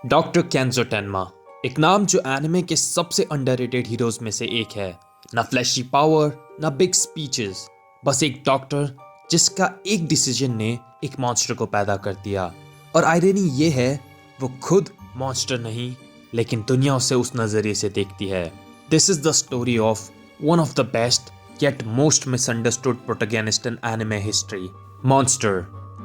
Doctor केंजो टेनमा, एक नाम जो एनिमे के सबसे अंडररेटेड हीरोज में से एक है। ना फ्लैशी पावर, ना बिग स्पीचेस, बस एक डॉक्टर जिसका एक डिसीजन ने एक मॉन्स्टर को पैदा कर दिया। और आयरनी ये है, वो खुद मॉन्स्टर नहीं, लेकिन दुनिया उसे उस नजरिए से देखती है। This is the story of one of the best yet most misunderstood protagonist in anime history, Monster,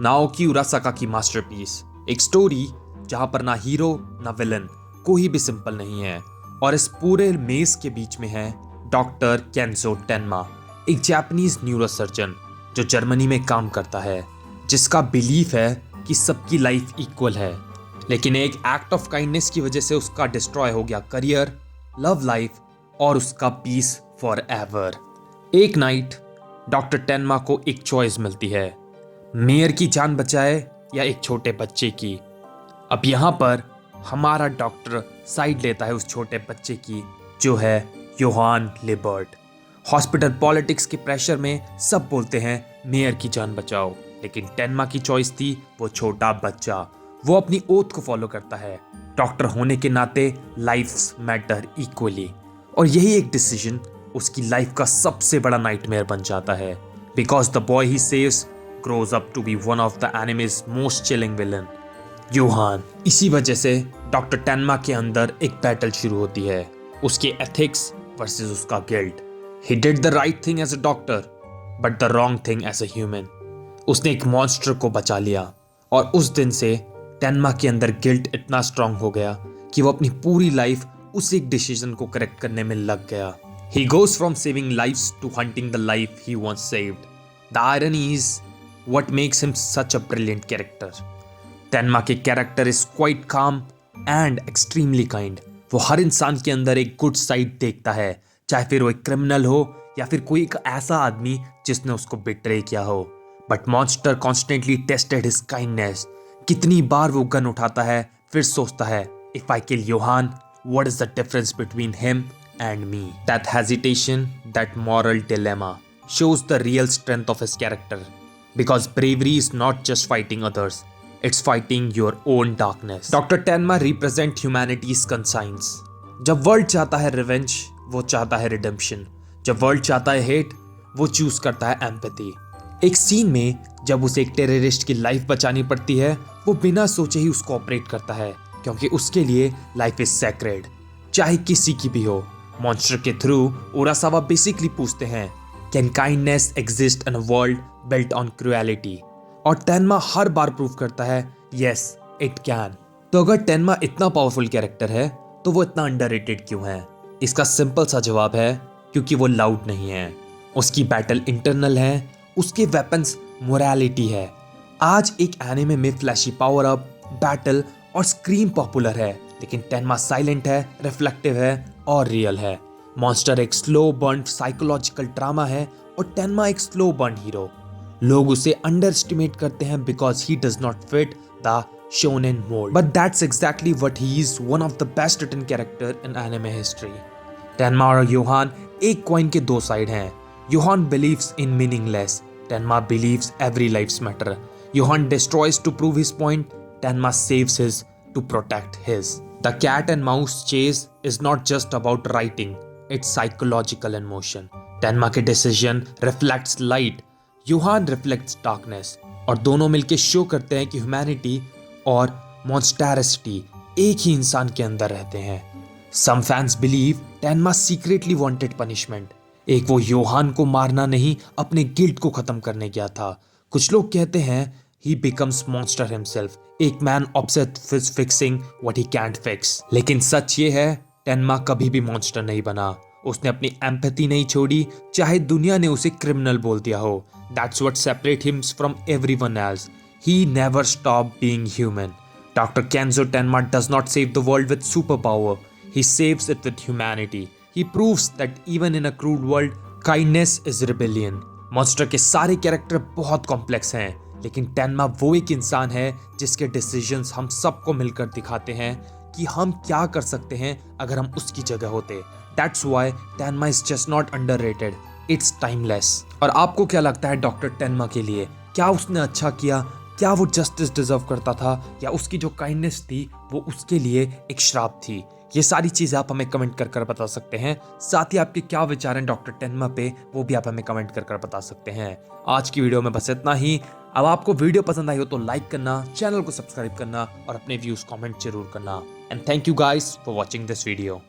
Naoki Urasawa की मास्टरपीस। एक स्टोरी जहां पर ना हीरो ना विलन, कोई भी सिंपल नहीं है। और इस पूरे मेज के बीच में है डॉक्टर केंजो टेनमा, एक जापानीज न्यूरोसर्जन जो जर्मनी में काम करता है, जिसका बिलीफ है कि सबकी लाइफ इक्वल है। लेकिन एक एक्ट ऑफ काइंडनेस की वजह से उसका डिस्ट्रॉय हो गया करियर, लव लाइफ और उसका पीस फॉर एवर। एक नाइट डॉक्टर टेनमा को एक चॉइस मिलती है, मेयर की जान बचाए या एक छोटे बच्चे की। अब यहाँ पर हमारा डॉक्टर साइड लेता है उस छोटे बच्चे की, जो है योहान लिबर्ट। हॉस्पिटल पॉलिटिक्स के प्रेशर में सब बोलते हैं मेयर की जान बचाओ, लेकिन टेनमा की चॉइस थी वो छोटा बच्चा। वो अपनी ओथ को फॉलो करता है, डॉक्टर होने के नाते लाइफ्स मैटर इक्वली। और यही एक डिसीजन उसकी लाइफ का सबसे बड़ा नाइटमेयर बन जाता है, because the boy he saves grows up to be one of the enemies most chilling villain, Johan. इसी वजह से डॉक्टर टेनमा के अंदर एक बैटल शुरू होती है, उसके एथिक्स वर्सेस उसका guilt. He did the right thing as a doctor but the wrong thing as a human. उसने एक मॉन्स्टर को बचा लिया, और उस दिन से टेनमा के अंदर गिल्ट इतना स्ट्रांग हो गया कि वो अपनी पूरी लाइफ उस एक डिसीजन को करेक्ट करने में लग गया। He goes from saving lives to hunting the life he once saved. The irony is what makes him such a brilliant character. Tenma के character is quite calm and extremely kind. वो हर इंसान के अंदर एक गुड साइड देखता है, चाहे फिर वो एक क्रिमिनल हो या फिर कोई एक ऐसा आदमी जिसने उसको बिट्रे किया हो। But monster constantly tested his kindness. कितनी बार वो गन उठाता है, फिर सोचता है, if I kill Johan, what is the difference between him and me? That hesitation, that moral dilemma shows the real strength of his character, because bravery is not just fighting others, it's fighting your own darkness. Dr. Tenma represent humanity's conscience. जब world चाहता है revenge, वो चाहता है redemption. जब world चाहता है hate, वो चूज करता है एम्पैथी। एक सीन में जब उसे एक टेररिस्ट की लाइफ बचानी पड़ती है, वो बिना सोचे ही उसको ऑपरेट करता है, क्योंकि उसके लिए लाइफ इज सैक्रेड, चाहे किसी की भी हो। मॉन्स्टर के थ्रू उरासावा बेसिकली पूछते हैं, can kindness exist in a world built on cruelty? और टेनमा हर बार प्रूव करता है, यस इट कैन। तो अगर टेनमा इतना पावरफुल कैरेक्टर है, तो वो इतना अंडररेटेड क्यों है? इसका सिंपल सा जवाब है, क्योंकि वो लाउड नहीं है। उसकी बैटल इंटरनल है, उसके वेपन्स मोरालिटी है। आज एक एनिमे में फ्लैशी पावर अप, बैटल और स्क्रीम पॉपुलर है, लेकिन टेनमा साइलेंट है, रिफ्लेक्टिव है और रियल है। मॉन्स्टर एक स्लो बर्न साइकोलॉजिकल ड्रामा है, और टेनमा एक स्लो बर्न हीरो। लोग उसे अंडर एस्टिमेट करते हैं because he does not fit the shonen mould, but that's exactly what he is, one of the best written character in anime history. Tenma और Johan एक कॉइन के दो side हैं। Johan believes in meaningless, Tenma believes every life's matter. Johan destroys to prove his point, Tenma saves his to protect his. The cat and mouse chase is not just about writing, it's psychological in motion. Tenma के decision reflects light, Yohan reflects darkness, और दोनों मिलके show करते हैं कि humanity और monstrosity एक ही इंसान के अंदर रहते हैं। Some fans believe Tenma secretly wanted punishment. एक वो योहान को मारना नहीं, अपने गिल्ट को खत्म करने गया था। कुछ लोग कहते हैं he becomes monster himself, एक man obsessed with fixing what he can't fix। लेकिन सच ये है, टेनमा कभी भी मॉन्स्टर नहीं बना। उसने अपनी एम्पैथी नहीं छोड़ी, चाहे दुनिया ने उसे क्रिमिनल बोल दिया हो। That's what separates him from everyone else. He never stopped being human. Dr. Kenzo Tenma does not save the world with superpower. He saves it with humanity. He proves that even in a crude world, kindness is rebellion. Monster के सारे character बहुत complex हैं, लेकिन टेनमा वो एक इंसान है जिसके डिसीजंस हम सबको मिलकर दिखाते हैं कि हम क्या कर सकते हैं अगर हम उसकी जगह होते। That's why टेनमा is just not underrated. It's timeless. और आपको क्या लगता है डॉक्टर टेनमा के लिए? क्या उसने अच्छा किया? क्या वो जस्टिस डिजर्व करता था या उसकी जो काइंडनेस थी वो उसके लिए एक श्राप थी? ये सारी चीज़ें आप हमें कमेंट कर बता सकते हैं। साथ ही आपके क्या विचार हैं डॉक्टर टेन्मा पे, वो भी आप हमें कमेंट कर बता सकते हैं। आज की वीडियो में बस इतना ही। अब आपको वीडियो पसंद आई हो तो लाइक करना, चैनल को सब्सक्राइब करना और अपने व्यूज कमेंट जरूर करना। And thank you guys for watching this video.